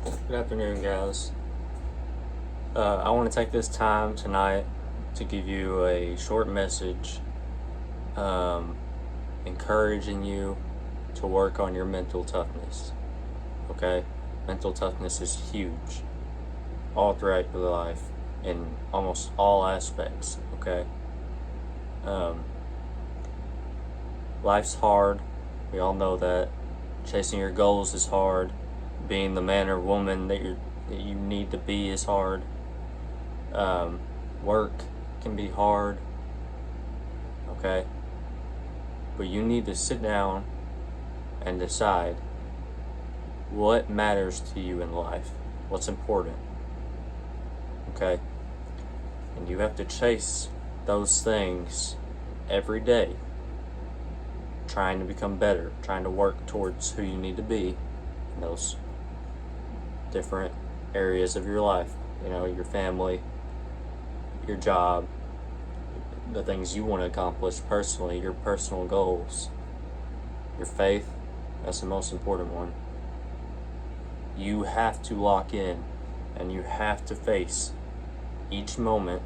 Good afternoon, guys. I want to take this time tonight to give you a short message um, encouraging you to work on your mental toughness. Okay? Mental toughness is huge all throughout your life in almost all aspects. Okay? Um, Life's hard. We all know that. Chasing your goals is hard. Being the man or woman that you need to be is hard. Work can be hard, okay? But you need to sit down and decide what matters to you in life, what's important, okay? And you have to chase those things every day, trying to become better, trying to work towards who you need to be in those different areas of your life, your family, your job, the things you want to accomplish personally, your personal goals, your faith. That's the most important one. You have to lock in and you have to face each moment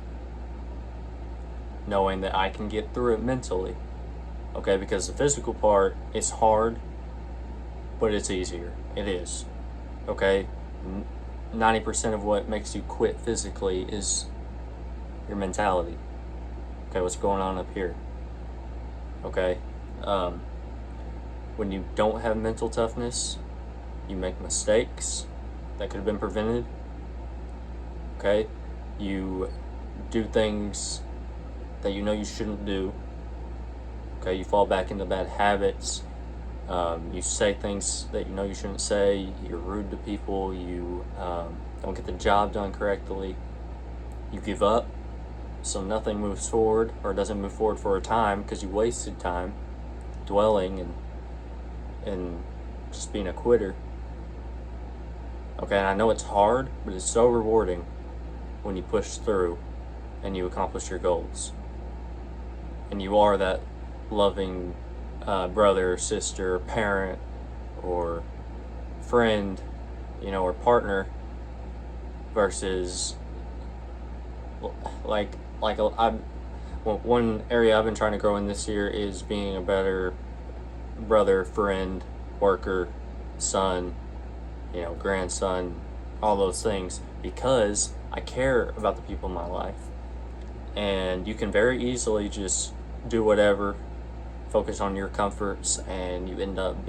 knowing that I can get through it mentally, okay? Because the physical part is hard, but it's easier. It is, okay? 90% of what makes you quit physically is your mentality. Okay, what's going on up here? Okay, when you don't have mental toughness, you make mistakes that could have been prevented. Okay, you do things that you know you shouldn't do. Okay, you fall back into bad habits. You say things that you know you shouldn't say. You're rude to people. You don't get the job done correctly. You give up. So nothing moves forward, or doesn't move forward for a time because you wasted time dwelling and just being a quitter. Okay, and I know it's hard, but it's so rewarding when you push through and you accomplish your goals. And you are that loving brother, sister, parent, or friend, or partner, versus one area I've been trying to grow in this year is being a better brother, friend, worker, son, grandson, all those things, because I care about the people in my life. And you can very easily just do whatever, focus on your comforts, and you end up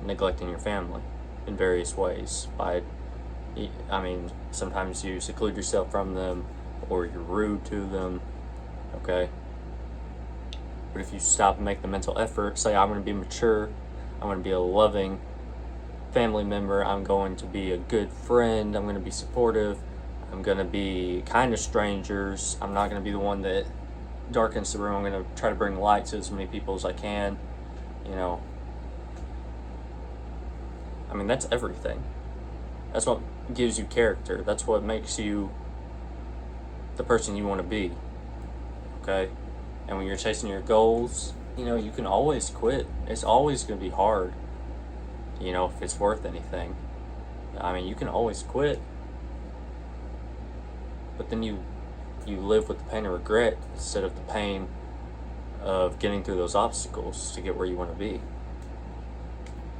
neglecting your family in various ways. Sometimes you seclude yourself from them, or you're rude to them, okay? But if you stop and make the mental effort, say, I'm going to be mature, I'm going to be a loving family member, I'm going to be a good friend, I'm going to be supportive, I'm going to be kind to strangers, I'm not going to be the one that darkens the room, I'm going to try to bring light to as many people as I can, that's everything. That's what gives you character. That's what makes you the person you want to be, okay? And when you're chasing your goals, you can always quit. It's always going to be hard, if it's worth anything. You can always quit. But then you live with the pain of regret instead of the pain of getting through those obstacles to get where you want to be.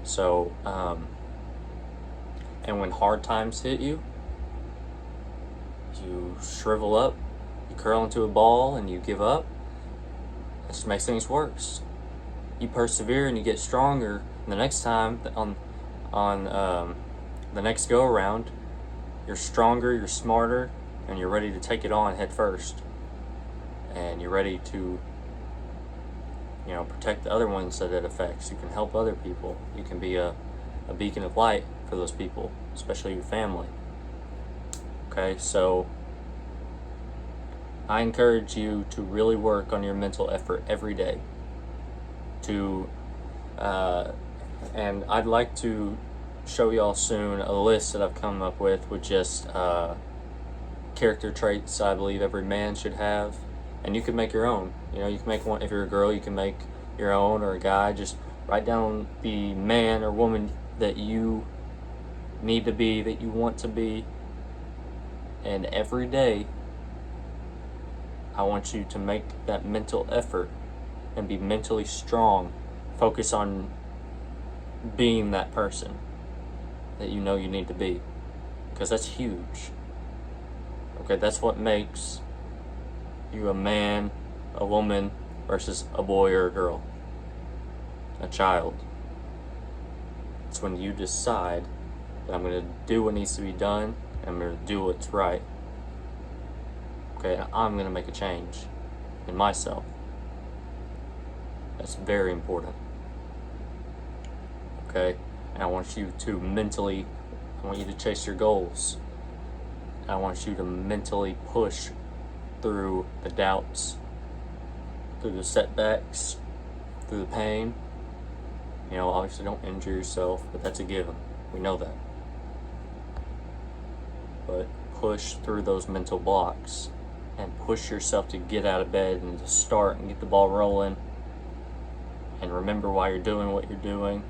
So, and when hard times hit you, you shrivel up, you curl into a ball, and you give up. It just makes things worse. You persevere and you get stronger. And the next time, on the next go around, you're stronger, you're smarter, and you're ready to take it on head first. And you're ready to, protect the other ones that it affects. You can help other people. You can be a beacon of light for those people, especially your family. Okay, so I encourage you to really work on your mental effort every day. And I'd like to show y'all soon a list that I've come up with just character traits I believe every man should have. And you can make your own. You can make one. If you're a girl, you can make your own, or a guy. Just write down the man or woman that you need to be, that you want to be. And every day, I want you to make that mental effort and be mentally strong. Focus on being that person that you know you need to be, because that's huge. Okay, that's what makes you a man, a woman, versus a boy or a girl, a child. It's when you decide that I'm going to do what needs to be done, and I'm going to do what's right. Okay, I'm going to make a change in myself. That's very important. Okay, and I want you to mentally, I want you to chase your goals. I want you to mentally push through the doubts, through the setbacks, through the pain. You know, obviously don't injure yourself, but that's a given. We know that. But push through those mental blocks and push yourself to get out of bed and to start and get the ball rolling. And remember why you're doing what you're doing.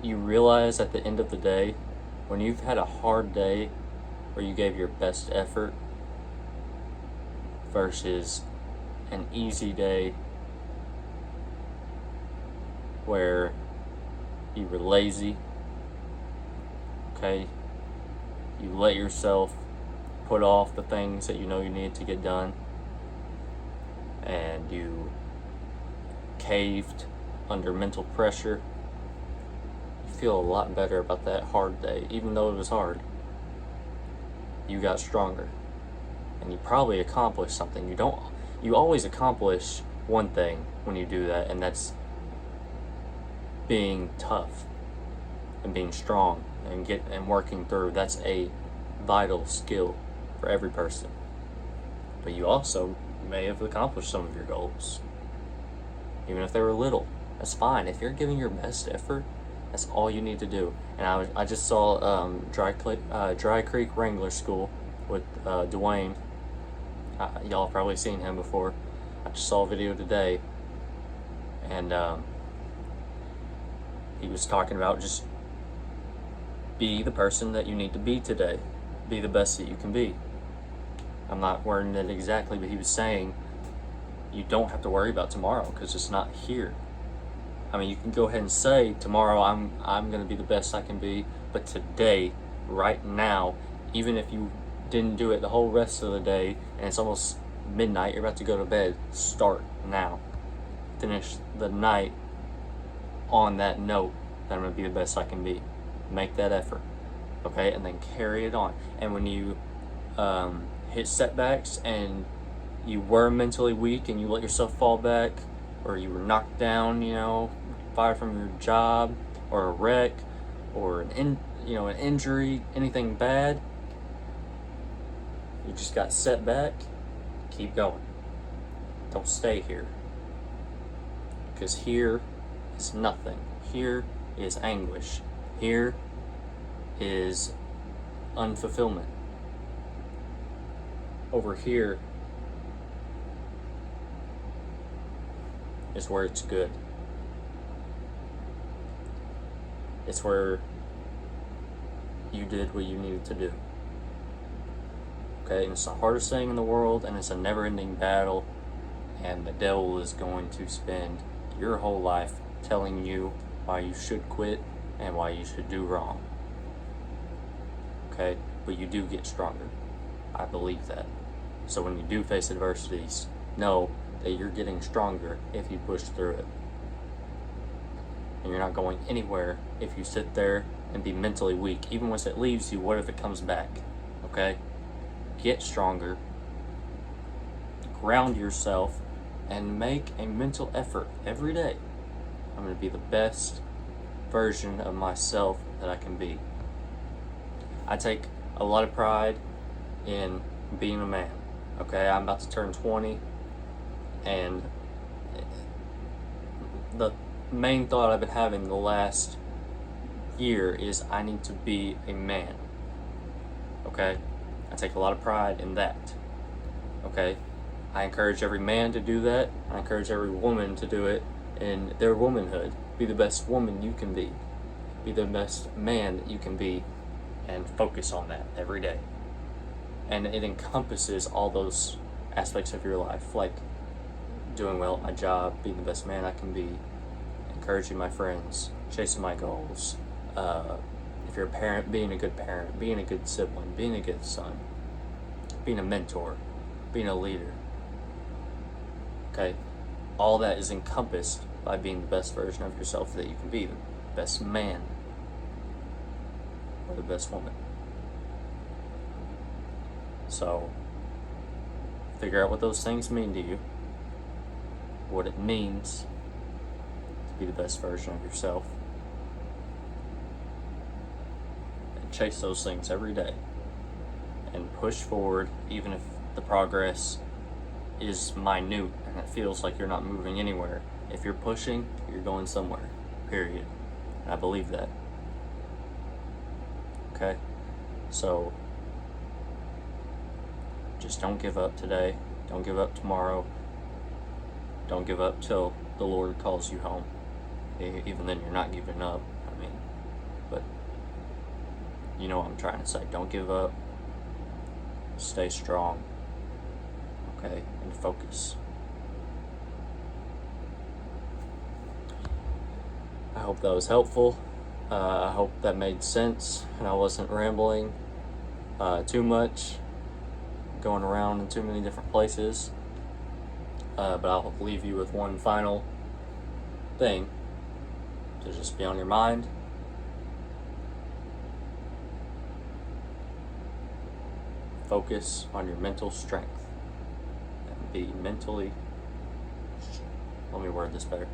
You realize at the end of the day, when you've had a hard day where you gave your best effort versus an easy day where you were lazy, okay, you let yourself put off the things that you know you need to get done, and you caved under mental pressure, you feel a lot better about that hard day. Even though it was hard, you got stronger, and you probably accomplished something. You always accomplish one thing when you do that, and that's being tough and being strong and working through. That's a vital skill for every person. But you also may have accomplished some of your goals, even if they were little. That's fine. If you're giving your best effort, that's all you need to do. And I just saw Dry Creek Wrangler School with Dwayne. Y'all have probably seen him before. I just saw a video today, and he was talking about just be the person that you need to be today. Be the best that you can be. I'm not wording it exactly, but he was saying you don't have to worry about tomorrow because it's not here. I mean, you can go ahead and say tomorrow I'm going to be the best I can be, but today, right now, even if you didn't do it the whole rest of the day and it's almost midnight, you're about to go to bed, start now. Finish the night on that note that I'm going to be the best I can be. Make that effort, okay? And then carry it on. And when you hit setbacks and you were mentally weak and you let yourself fall back, or you were knocked down, fired from your job, or a wreck, or an injury, anything bad, you just got set back, keep going. Don't stay here. Because here is nothing. Here is anguish. Here is unfulfillment. Over here is where it's good. It's where you did what you needed to do. Okay, and it's the hardest thing in the world, and it's a never-ending battle, and the devil is going to spend your whole life telling you why you should quit and why you should do wrong. Okay, but you do get stronger. I believe that. So when you do face adversities, know that you're getting stronger if you push through it. And you're not going anywhere if you sit there and be mentally weak. Even once it leaves you, what if it comes back? Okay? Get stronger, ground yourself, and make a mental effort every day. I'm going to be the best version of myself that I can be. I take a lot of pride in being a man. Okay, I'm about to turn 20, and the main thought I've been having the last year is I need to be a man. Okay? I take a lot of pride in that. Okay? I encourage every man to do that. I encourage every woman to do it in their womanhood, Be the best woman you can be. Be the best man that you can be, and focus on that every day. And it encompasses all those aspects of your life, like doing well at my job, being the best man I can be, encouraging my friends, chasing my goals. If you're a parent, being a good parent, being a good sibling, being a good son, being a mentor, being a leader. Okay? All that is encompassed by being the best version of yourself that you can be, the best man or the best woman. So, figure out what those things mean to you, what it means to be the best version of yourself, and chase those things every day, and push forward even if the progress is minute and it feels like you're not moving anywhere. If you're pushing, you're going somewhere, period. And I believe that. Okay? So, just don't give up today. Don't give up tomorrow. Don't give up till the Lord calls you home. Even then, you're not giving up. I mean, but you know what I'm trying to say. Don't give up. Stay strong. Okay? And focus. I hope that was helpful. I hope that made sense and I wasn't rambling too much, going around in too many different places. But I'll leave you with one final thing to just be on your mind. Focus on your mental strength and be mentally. Let me word this better.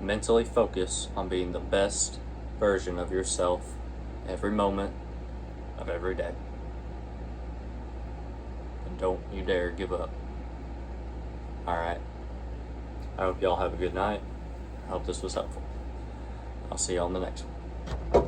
Mentally focus on being the best version of yourself every moment of every day. And don't you dare give up. Alright. I hope y'all have a good night. I hope this was helpful. I'll see you on the next one.